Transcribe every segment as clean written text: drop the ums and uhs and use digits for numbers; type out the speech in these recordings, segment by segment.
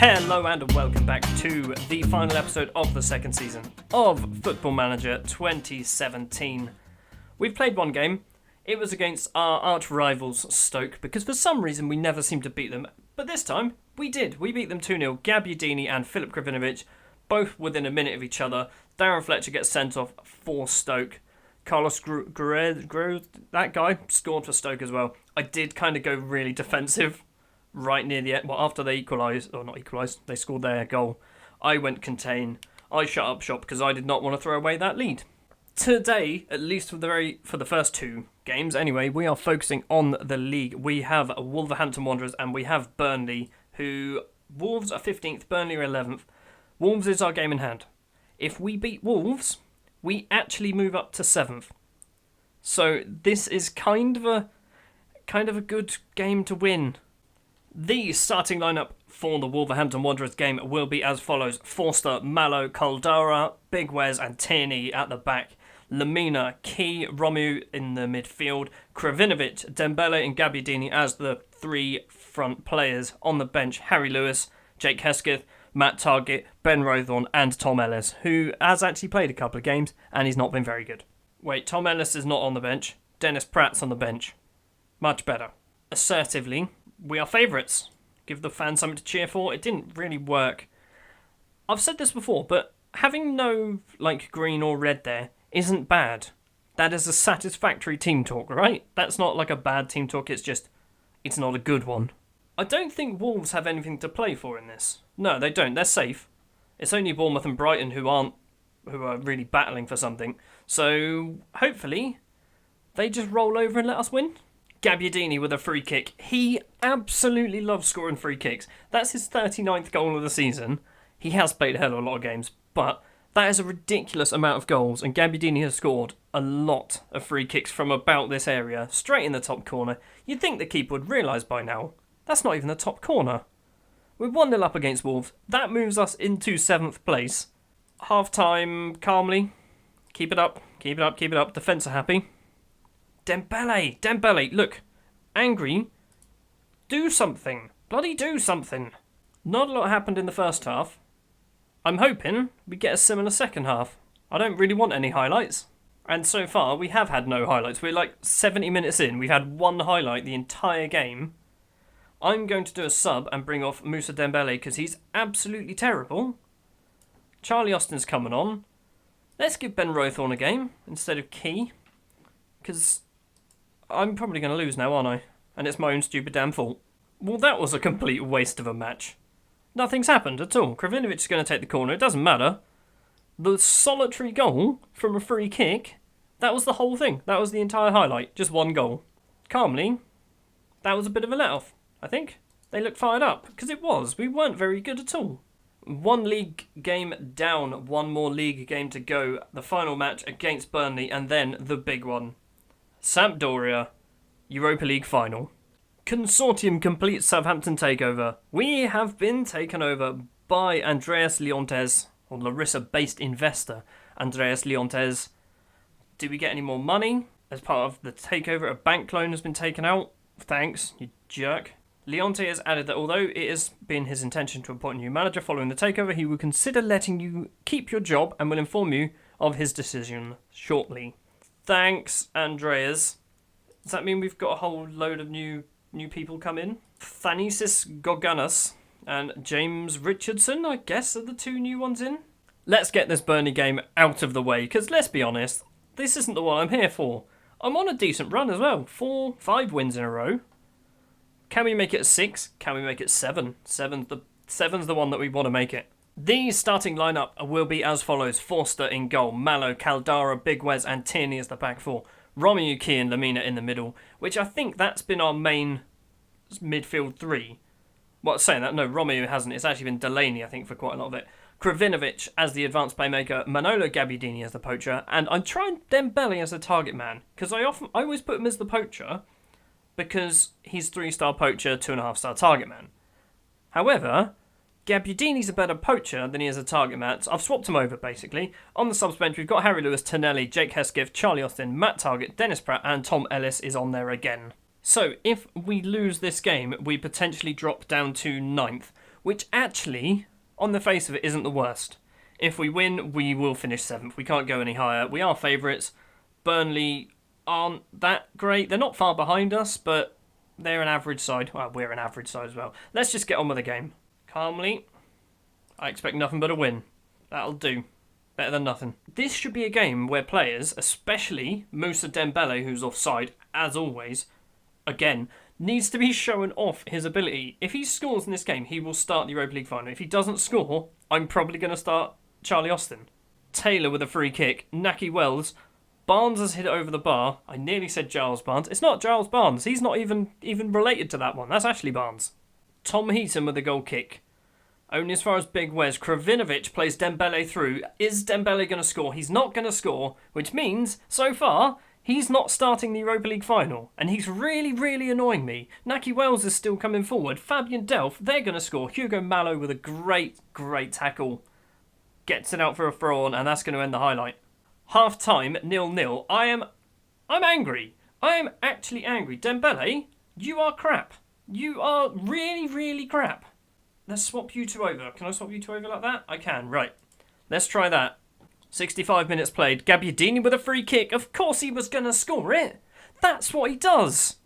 Hello and welcome back to the final episode of the second season of Football Manager 2017. We've played one game. It was against our arch rivals Stoke because for some reason we never seemed to beat them. But this time we did. We beat them 2-0. Gabbiadini and Filip Krovinovic both within a minute of each other. Darren Fletcher gets sent off for Stoke. Carlos Guerrero, that guy, scored for Stoke as well. I did kind of go really defensive right near the end. Well, after they they scored their goal. I went contain. I shut up shop because I did not want to throw away that lead. Today, at least for the first two games anyway, we are focusing on the league. We have Wolverhampton Wanderers and we have Burnley, who Wolves are 15th, Burnley are 11th. Wolves is our game in hand. If we beat Wolves, we actually move up to 7th. So this is kind of a good game to win. The starting lineup for the Wolverhampton Wanderers game will be as follows: Forster, Mallow, Caldara, Big Wes and Tierney at the back, Lamina, Key, Romu in the midfield, Krovinovic, Dembele and Gabbiadini as the three front players. On the bench, Harry Lewis, Jake Hesketh, Matt Targett, Ben Rothorn and Tom Ellis, who has actually played a couple of games and he's not been very good. Wait, Tom Ellis is not on the bench. Dennis Pratt's on the bench. Much better. Assertively, we are favourites. Give the fans something to cheer for. It didn't really work. I've said this before, but having no green or red there isn't bad. That is a satisfactory team talk, right? That's not like a bad team talk, it's not a good one. I don't think Wolves have anything to play for in this. No, they don't. They're safe. It's only Bournemouth and Brighton who are really battling for something. So, hopefully, they just roll over and let us win. Gabbiadini with a free kick. He absolutely loves scoring free kicks. That's his 39th goal of the season. He has played a hell of a lot of games, but that is a ridiculous amount of goals, and Gabbiadini has scored a lot of free kicks from about this area, straight in the top corner. You'd think the keeper would realise by now. That's not even the top corner. We're 1-0 up against Wolves. That moves us into 7th place. Half-time, calmly. Keep it up. Defence are happy. Dembele, look. Angry. Do something. Bloody do something. Not a lot happened in the first half. I'm hoping we get a similar second half. I don't really want any highlights. And so far, we have had no highlights. We're 70 minutes in. We've had one highlight the entire game. I'm going to do a sub and bring off Moussa Dembele because he's absolutely terrible. Charlie Austin's coming on. Let's give Ben Rothorn a game instead of Key. Because I'm probably going to lose now, aren't I? And it's my own stupid damn fault. Well, that was a complete waste of a match. Nothing's happened at all. Krovinovic is going to take the corner. It doesn't matter. The solitary goal from a free kick, that was the whole thing. That was the entire highlight. Just one goal. Calmly, that was a bit of a let-off, I think. They looked fired up, because it was. We weren't very good at all. One league game down, one more league game to go. The final match against Burnley, and then the big one. Sampdoria, Europa League final. Consortium completes Southampton takeover. We have been taken over by Andreas Leontes, or Larissa-based investor Andreas Leontes. Do we get any more money? As part of the takeover, a bank loan has been taken out. Thanks, you jerk. Leonte has added that although it has been his intention to appoint a new manager following the takeover, he will consider letting you keep your job and will inform you of his decision shortly. Thanks, Andreas. Does that mean we've got a whole load of new people come in? Thanasis Goganas and James Richardson, I guess, are the two new ones in. Let's get this Burnley game out of the way, because let's be honest, this isn't the one I'm here for. I'm on a decent run as well. 5 wins in a row. Can we make it 6? Can we make it 7? Seven's the one that we want to make it. The starting lineup will be as follows: Forster in goal, Mallow, Caldara, Big Wes and Tierney as the back four. Romu, Key and Lamina in the middle, which I think that's been our main midfield three. Well, saying that, no, Romu hasn't. It's actually been Delaney, I think, for quite a lot of it. Krovinovic as the advanced playmaker, Manolo Gabbiadini as the poacher, and I'm trying Dembele as the target man, because I always put him as the poacher, because he's 3-star poacher, 2.5-star target man. However, Gabbiadini's a better poacher than he is a target man. So I've swapped him over, basically. On the subs bench, we've got Harry Lewis, Tonelli, Jake Hesketh, Charlie Austin, Matt Targett, Dennis Pratt, and Tom Ellis is on there again. So, if we lose this game, we potentially drop down to 9th, which actually, on the face of it, isn't the worst. If we win, we will finish 7th. We can't go any higher. We are favourites. Burnley aren't that great. They're not far behind us, but they're an average side. Well, we're an average side as well. Let's just get on with the game. Calmly. I expect nothing but a win. That'll do. Better than nothing. This should be a game where players, especially Moussa Dembele, who's offside, as always, again, needs to be showing off his ability. If he scores in this game, he will start the Europa League final. If he doesn't score, I'm probably going to start Charlie Austin. Taylor with a free kick. Naki Wells. Barnes has hit it over the bar. I nearly said Giles Barnes. It's not Giles Barnes. He's not even related to that one. That's Ashley Barnes. Tom Heaton with a goal kick. Only as far as Big Wes. Kravinovic plays Dembele through. Is Dembele going to score? He's not going to score, which means, so far, he's not starting the Europa League final. And he's really, really annoying me. Naki Wells is still coming forward. Fabian Delph, they're going to score. Hugo Mallow with a great, great tackle. Gets it out for a throw-on, and that's going to end the highlight. Half-time, 0-0. I'm angry. I am actually angry. Dembele, you are crap. You are really, really crap. Let's swap you two over. Can I swap you two over like that? I can. Right. Let's try that. 65 minutes played. Gabbiadini with a free kick. Of course he was going to score it. That's what he does.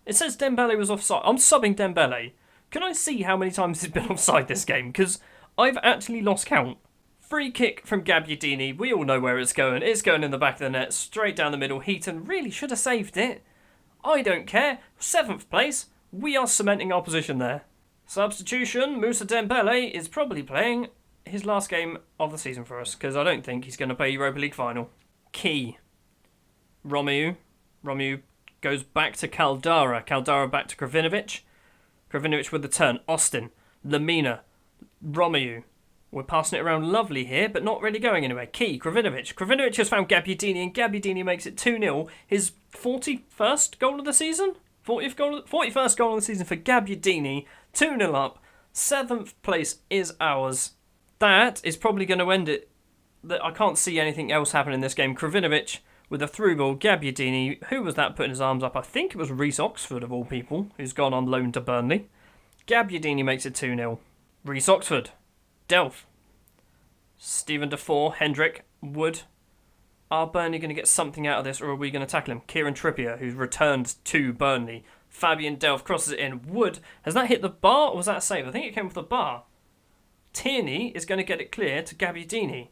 It says Dembele was offside. I'm subbing Dembele. Can I see how many times he's been offside this game? Because I've actually lost count. Free kick from Gabbiadini. We all know where it's going. It's going in the back of the net. Straight down the middle. Heaton really should have saved it. I don't care. 7th place. We are cementing our position there. Substitution. Moussa Dembele is probably playing his last game of the season for us. Because I don't think he's going to play Europa League final. Key. Romeu. Romeu goes back to Caldara. Caldara back to Kravinovic. Kravinovic with the turn. Austin. Lamina. Romeu. We're passing it around lovely here, but not really going anywhere. Key, Kravinovic. Kravinovic has found Gabbiadini, and Gabbiadini makes it 2-0. His 41st goal of the season? 41st goal of the season for Gabbiadini. 2-0 up. 7th place is ours. That is probably going to end it. I can't see anything else happen in this game. Kravinovic with a through ball. Gabbiadini, who was that putting his arms up? I think it was Reece Oxford, of all people, who's gone on loan to Burnley. Gabbiadini makes it 2-0. Reece Oxford. Delph. Stephen Defoe, Hendrick, Wood. Are Burnley going to get something out of this, or are we going to tackle him? Kieran Trippier, who's returned to Burnley. Fabian Delph crosses it in. Wood, has that hit the bar, or was that a save? I think it came off the bar. Tierney is going to get it clear to Gabbiadini.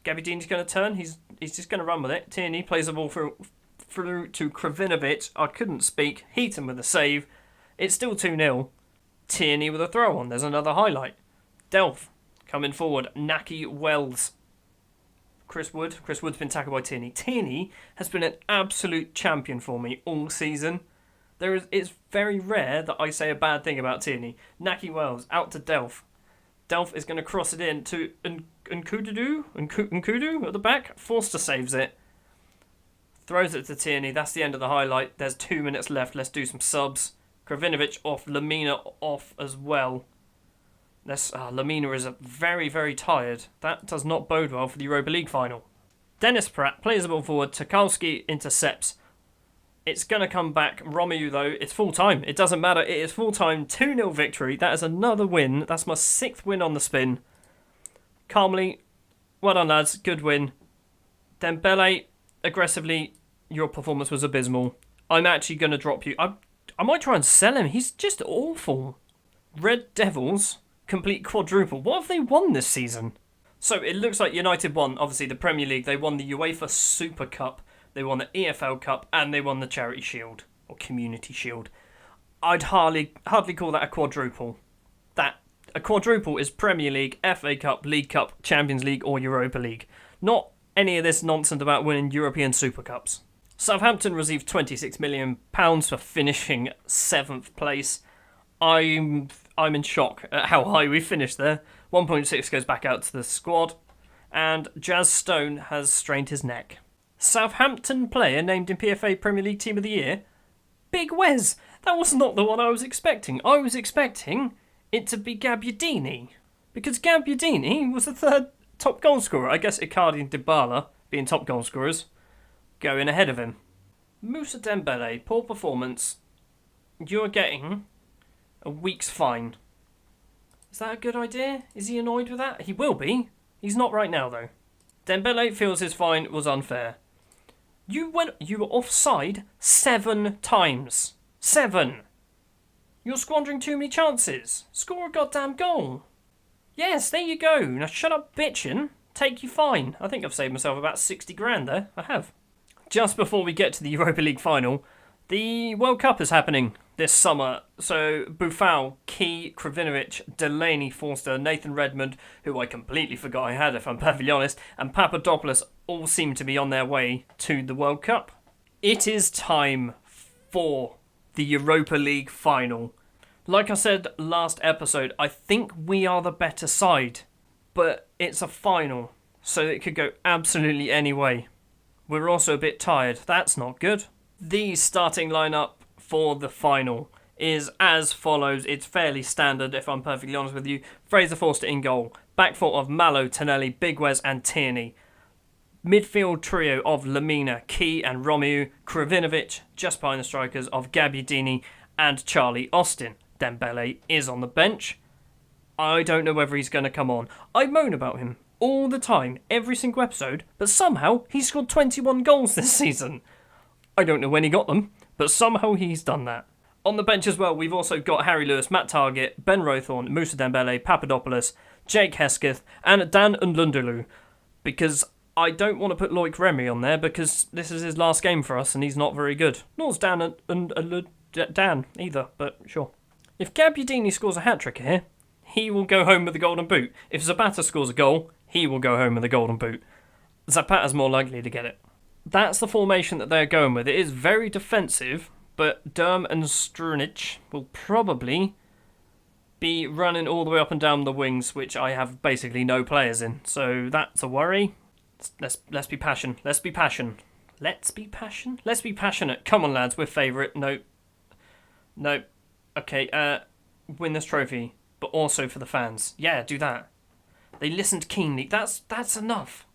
Gabbiadini's going to turn. He's just going to run with it. Tierney plays the ball through to Kravinovic. I couldn't speak. Heaton with a save. It's still 2-0. Tierney with a throw on. There's another highlight. Delph. Coming forward, Naki Wells. Chris Wood. Chris Wood's been tackled by Tierney. Tierney has been an absolute champion for me all season. It's very rare that I say a bad thing about Tierney. Naki Wells out to Delph. Delph is going to cross it in to Nkudu at the back. Forster saves it. Throws it to Tierney. That's the end of the highlight. There's 2 minutes left. Let's do some subs. Kravinovic off. Lamina off as well. Lamina is very, very tired. That does not bode well for the Europa League final. Dennis Pratt plays the ball forward. Tarkowski intercepts. It's going to come back. Romeu, though, it's full time. It doesn't matter. It is full time. 2-0 victory. That is another win. That's my 6th win on the spin. Calmly. Well done, lads. Good win. Dembele, aggressively, your performance was abysmal. I'm actually going to drop you. I might try and sell him. He's just awful. Red Devils complete quadruple. What have they won this season? So it looks like United won, obviously, the Premier League. They won the UEFA Super Cup. They won the EFL Cup. And they won the Charity Shield. Or Community Shield. I'd hardly call that a quadruple. A quadruple is Premier League, FA Cup, League Cup, Champions League or Europa League. Not any of this nonsense about winning European Super Cups. Southampton received £26 million for finishing 7th place. I'm in shock at how high we finished there. 1.6 goes back out to the squad. And Jazz Stone has strained his neck. Southampton player named in PFA Premier League Team of the Year? Big Wes! That was not the one I was expecting. I was expecting it to be Gabbiadini. Because Gabbiadini was the 3rd top goal scorer. I guess Icardi and Dybala, being top goal scorers, going ahead of him. Moussa Dembele, poor performance. You're getting a week's fine. Is that a good idea? Is he annoyed with that? He will be. He's not right now, though. Dembele feels his fine was unfair. You were offside 7 times. 7. You're squandering too many chances. Score a goddamn goal. Yes, there you go. Now shut up bitching. Take your fine. I think I've saved myself about 60 grand there. I have. Just before we get to the Europa League final, the World Cup is happening this summer. So Buffal, Key, Kravinovic, Delaney, Forster, Nathan Redmond, who I completely forgot I had if I'm perfectly honest, and Papadopoulos all seem to be on their way to the World Cup. It is time for the Europa League final. Like I said last episode, I think we are the better side, but it's a final, so it could go absolutely any way. We're also a bit tired. That's not good. The starting lineup for the final is as follows. It's fairly standard, if I'm perfectly honest with you. Fraser Forster in goal. Back four of Mallow, Tonelli, Big Wes and Tierney. Midfield trio of Lamina, Key and Romeu. Kravinovic, just behind the strikers, of Gabbiadini and Charlie Austin. Dembele is on the bench. I don't know whether he's going to come on. I moan about him all the time, every single episode, but somehow he scored 21 goals this season. I don't know when he got them, but somehow he's done that. On the bench as well, we've also got Harry Lewis, Matt Targett, Ben Rothorn, Moussa Dembele, Papadopoulos, Jake Hesketh, and Dan Ndundulu. Because I don't want to put Loic Remy on there because this is his last game for us and he's not very good. Nor's Dan either, but sure. If Gabbiadini scores a hat-trick here, he will go home with the golden boot. If Zapata scores a goal, he will go home with the golden boot. Zapata's more likely to get it. That's the formation that they're going with. It is very defensive, but Derm and Strunic will probably be running all the way up and down the wings, which I have basically no players in. So that's a worry. Let's be passion. Let's be passion. Let's be passion. Let's be passionate. Come on, lads. We're favourite. No. Okay. Win this trophy, but also for the fans. Yeah, do that. They listened keenly. That's enough.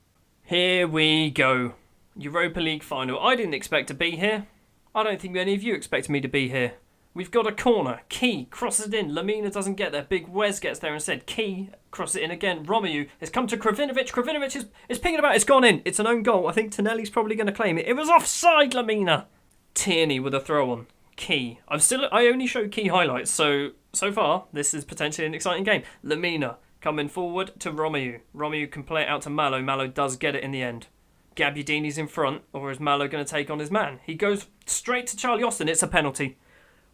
Here we go. Europa League final. I didn't expect to be here. I don't think any of you expected me to be here. We've got a corner. Key crosses it in. Lamina doesn't get there. Big Wes gets there instead. Key crosses it in again. Romeu has come to Kravinovic. Kravinovic is pinging about. It's gone in. It's an own goal. I think Tonelli's probably going to claim it. It was offside, Lamina. Tierney with a throw on. Key. I only show Key highlights, so far this is potentially an exciting game. Lamina coming forward to Romeu. Romeu can play it out to Mallow. Mallow does get it in the end. Gabbiadini's in front, or is Mallow going to take on his man? He goes straight to Charlie Austin. It's a penalty.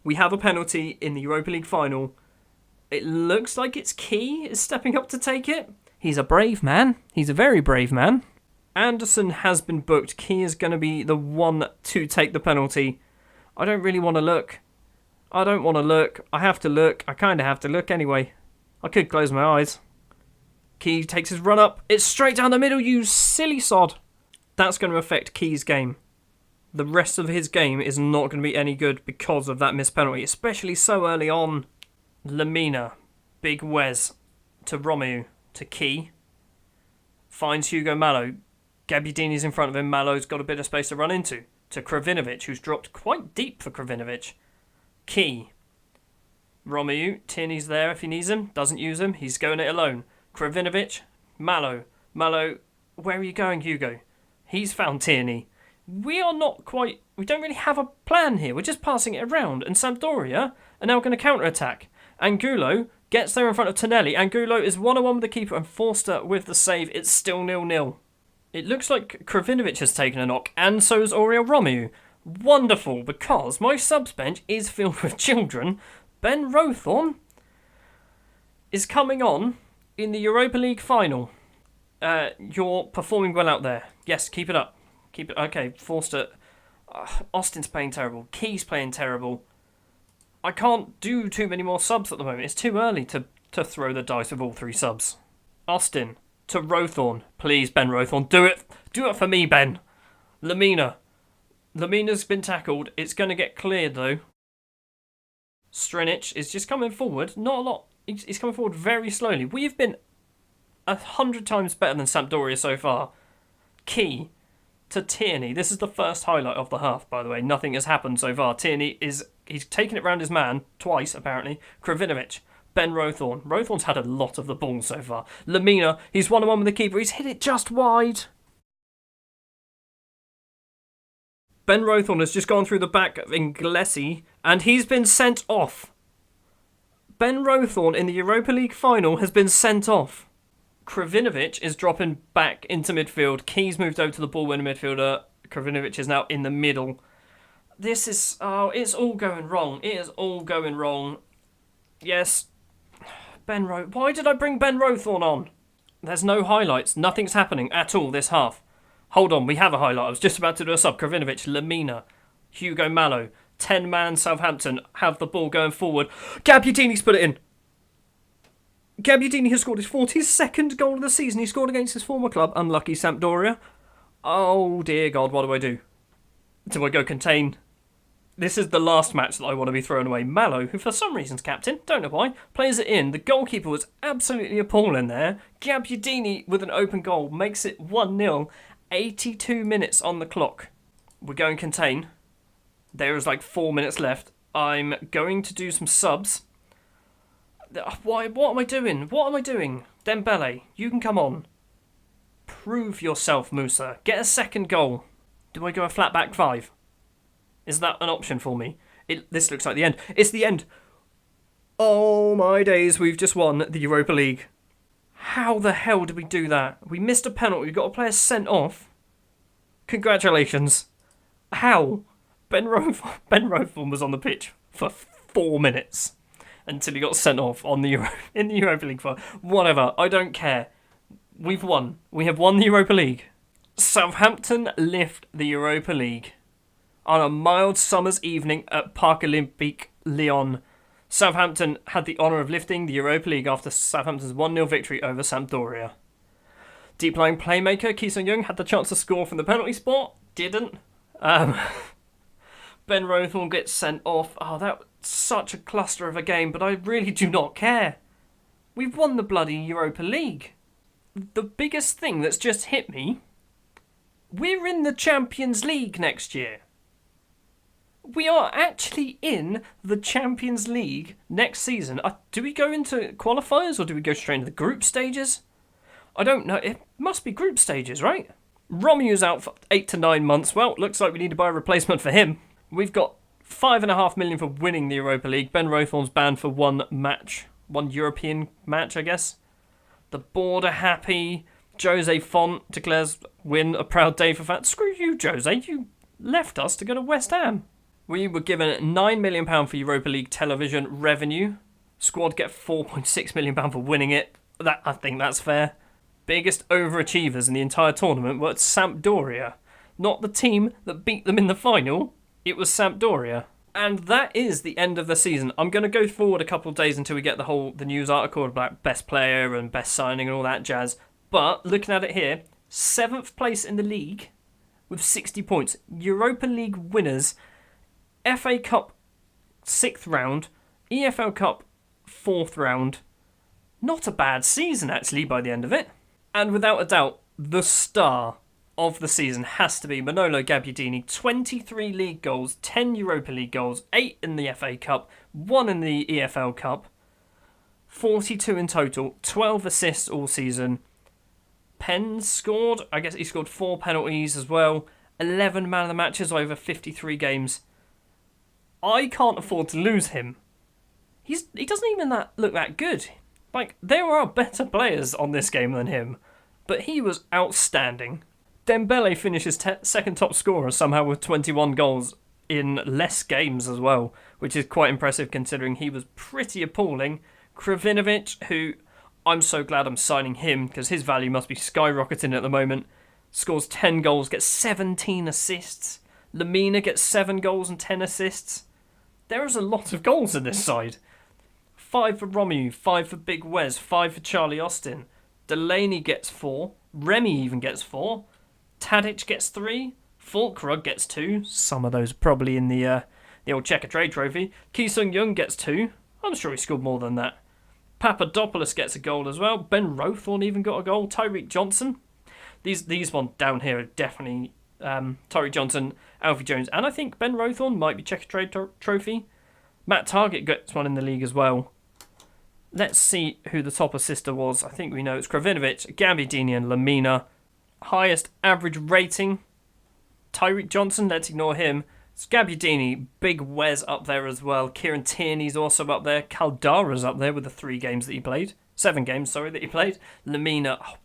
We have a penalty in the Europa League final. It looks like it's Key is stepping up to take it. He's a brave man. He's a very brave man. Anderson has been booked. Key is going to be the one to take the penalty. I don't really want to look. I don't want to look. I have to look. I kind of have to look anyway. I could close my eyes. Key takes his run up. It's straight down the middle, you silly sod. That's going to affect Key's game. The rest of his game is not going to be any good because of that missed penalty, especially so early on. Lamina, Big Wes, to Romeu, to Key. Finds Hugo Mallow. Gabbiadini's in front of him. Mallow's got a bit of space to run into. To Kravinovic, who's dropped quite deep for Kravinovic. Key. Romeu, Tierney's there if he needs him. Doesn't use him. He's going it alone. Kravinovic, Mallow. Mallow, where are you going, Hugo? He's found Tierney. We don't really have a plan here. We're just passing it around. And Sampdoria are now going to counter-attack. Angulo gets there in front of Tonelli. Angulo is 1-on-1 with the keeper and Forster with the save. It's still 0-0. It looks like Kravinovic has taken a knock, and so has Oriol Romeu. Wonderful, because my subs bench is filled with children. Ben Rothorn is coming on in the Europa League final. You're performing well out there. Yes, keep it up. Keep it. Okay, Forster. Austin's playing terrible. Key's playing terrible. I can't do too many more subs at the moment. It's too early to throw the dice with all 3 subs. Austin to Rothorn. Please, Ben Rothorn, do it. Do it for me, Ben. Lamina. Lamina's been tackled. It's going to get cleared, though. Strinic is just coming forward. Not a lot. He's coming forward very slowly. We've been 100 times better than Sampdoria so far. Key to Tierney. This is the first highlight of the half, by the way. Nothing has happened so far. Tierney he's taken it round his man twice, apparently. Kravinovic Ben Rothorn. Rothorn's had a lot of the ball so far. Lamina, he's 1-on-1 with the keeper. He's hit it just wide. Ben Rothorn has just gone through the back of Inglesi, and he's been sent off. Ben Rothorn in the Europa League final has been sent off. Kravinovic is dropping back into midfield. Keys moved over to the ball winner midfielder. Kravinovic is now in the middle. This is... oh, it's all going wrong. It is all going wrong. Yes. Why did I bring Ben Rothorn on? There's no highlights. Nothing's happening at all this half. Hold on, we have a highlight. I was just about to do a sub. Kravinovic, Lamina, Hugo Mallow, 10-man Southampton have the ball going forward. Gabbiadini's put it in. Gabbiadini has scored his 42nd goal of the season. He scored against his former club, unlucky Sampdoria. Oh dear God, what do I do? Do I go contain? This is the last match that I want to be throwing away. Mallow, who for some reason's captain, don't know why, plays it in. The goalkeeper was absolutely appalling there. Gabbiadini with an open goal makes it 1-0. 82 minutes on the clock. We're going contain. There is like 4 minutes left. I'm going to do some subs. Why? What am I doing? What am I doing? Dembele, you can come on. Prove yourself, Musa. Get a second goal. Do I go a flat back 5? Is that an option for me? This looks like the end. It's the end. Oh my days, we've just won the Europa League. How the hell did we do that? We missed a penalty. We got a player sent off. Congratulations. How? Ben Rothorn was on the pitch for 4 minutes until he got sent off in the Europa League. Whatever. I don't care. We've won. We have won the Europa League. Southampton lift the Europa League on a mild summer's evening at Parc Olympique Lyon. Southampton had the honour of lifting the Europa League after Southampton's 1-0 victory over Sampdoria. Deep-lying playmaker Ki Sung-young had the chance to score from the penalty spot. Didn't. Ben Rothorn gets sent off. Oh, that was such a cluster of a game, but I really do not care. We've won the bloody Europa League. The biggest thing that's just hit me, we're in the Champions League next year. We are actually in the Champions League next season. Do we go into qualifiers or do we go straight into the group stages? I don't know. It must be group stages, right? Romeo's out for 8 to 9 months. Well, looks like we need to buy a replacement for him. We've got $5.5 million for winning the Europa League. Ben Rothorn's banned for one European match, I guess. The board are happy. Jose Font declares win a proud day for fans. Screw you, Jose. You left us to go to West Ham. We were given £9 million for Europa League television revenue. Squad get £4.6 million for winning it. I think that's fair. Biggest overachievers in the entire tournament were Sampdoria. Not the team that beat them in the final. It was Sampdoria. And that is the end of the season. I'm going to go forward a couple of days until we get the news article about best player and best signing and all that jazz. But looking at it here, 7th place in the league with 60 points. Europa League winners. FA Cup 6th round, EFL Cup 4th round. Not a bad season, actually, by the end of it. And without a doubt, the star of the season has to be Manolo Gabbiadini. 23 league goals, 10 Europa League goals, 8 in the FA Cup, 1 in the EFL Cup, 42 in total, 12 assists all season. Pens scored, I guess he scored 4 penalties as well, 11 man of the matches over 53 games. I can't afford to lose him. He doesn't even look that good. Like, there are better players on this game than him, but he was outstanding. Dembele finishes second top scorer somehow with 21 goals in less games as well, which is quite impressive considering he was pretty appalling. Kravinovic, who I'm so glad I'm signing him because his value must be skyrocketing at the moment, scores 10 goals, gets 17 assists. Lamina gets 7 goals and 10 assists. There is a lot of goals in this side. 5 for Romeu, 5 for Big Wes, 5 for Charlie Austin. Delaney gets 4. Remy even gets 4. Tadic gets 3. Fulkrug gets 2. Some of those probably in the old Checker Trade Trophy. Ki Sung-young gets 2. I'm sure he scored more than that. Papadopoulos gets a goal as well. Ben Rothorn even got a goal. Tyreek Johnson. These ones down here are definitely Tyreek Johnson, Alfie Jones, and I think Ben Rothorn might be Checker Trade Trophy. Matt Targett gets one in the league as well. Let's see who the top assister was. I think we know it's Kravinovic, Gabbiadini and Lamina. Highest average rating, Tyreek Johnson, let's ignore him. It's Gabbiadini, Big Wes up there as well. Kieran Tierney's also up there. Caldara's up there with the 7 games that he played. Lamina. Oh,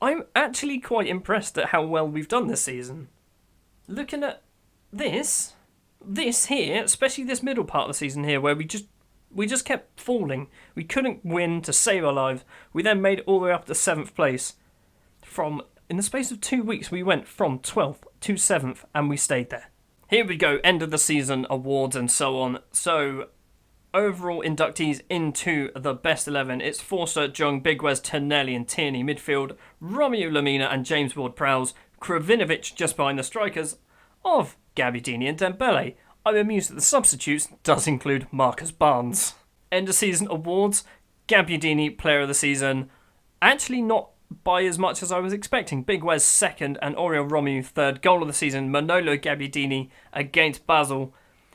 I'm actually quite impressed at how well we've done this season. Looking at this here, especially this middle part of the season here, where we just kept falling. We couldn't win to save our lives. We then made it all the way up to 7th place. In the space of 2 weeks, we went from 12th to 7th, and we stayed there. Here we go, end of the season, awards and so on. So, overall inductees into the best 11. It's Forster, Jung, Big Wes, Tonelli and Tierney midfield, Romeo Lamina and James Ward-Prowse, Kravinovic just behind the strikers of Gabbiadini and Dembele. I'm amused that the substitutes does include Marcus Barnes. End of season awards, Gabbiadini player of the season. Actually not by as much as I was expecting. Big Wes 2nd and Oriol Romeu 3rd. Goal of the season, Manolo Gabbiadini against Basel.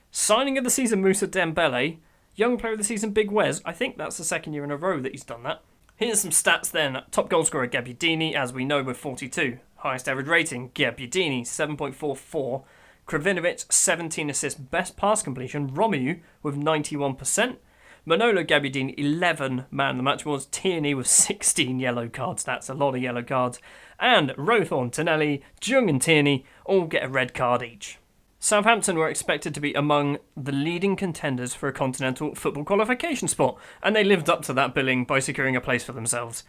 Signing of the season, Moussa Dembele. Young player of the season, Big Wes. I think that's the 2nd year in a row that he's done that. Here's some stats then. Top goal scorer, Gabbiadini, as we know, with 42. Highest average rating, Gabbiadini, 7.44. Kravinovic, 17 assists. Best pass completion, Romeu with 91%. Manolo Gabbiadini, 11 man of the match awards. Tierney with 16 yellow cards. That's a lot of yellow cards. And Rothorn, Tonelli, Jung and Tierney all get a red card each. Southampton were expected to be among the leading contenders for a continental football qualification spot, and they lived up to that billing by securing a place for themselves.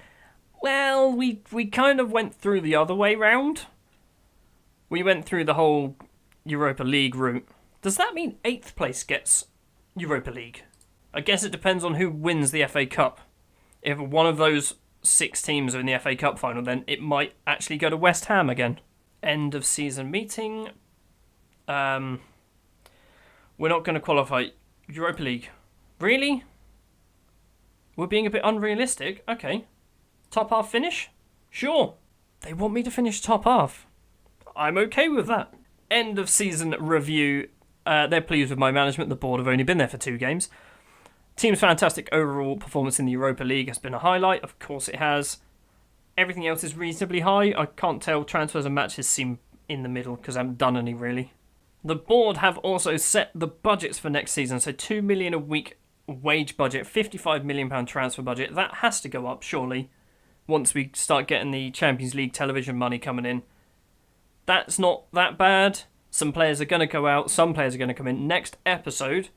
Well, we kind of went through the other way round. We went through the whole Europa League route. Does that mean 8th place gets Europa League? I guess it depends on who wins the FA Cup. If one of those 6 teams are in the FA Cup final, then it might actually go to West Ham again. End of season meeting. We're not going to qualify. Europa League. Really? We're being a bit unrealistic? Okay. Top half finish? Sure. They want me to finish top half. I'm okay with that. End of season review. They're pleased with my management. The board have only been there for 2 games. Team's fantastic overall performance in the Europa League has been a highlight. Of course it has. Everything else is reasonably high. I can't tell. Transfers and matches seem in the middle because I haven't done any really. The board have also set the budgets for next season. So 2 million a week wage budget, £55 million transfer budget. That has to go up surely once we start getting the Champions League television money coming in. That's not that bad. Some players are going to go out. Some players are going to come in. Next episode,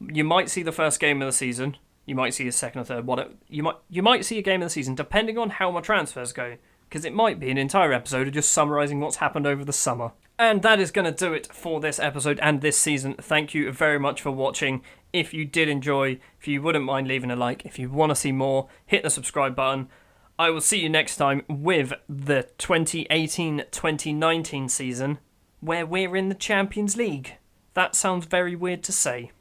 you might see the first game of the season. You might see a second or third. You might see a game of the season, depending on how my transfers go. Because it might be an entire episode of just summarising what's happened over the summer. And that is going to do it for this episode and this season. Thank you very much for watching. If you did enjoy, if you wouldn't mind leaving a like, if you want to see more, hit the subscribe button. I will see you next time with the 2018-2019 season, where we're in the Champions League. That sounds very weird to say.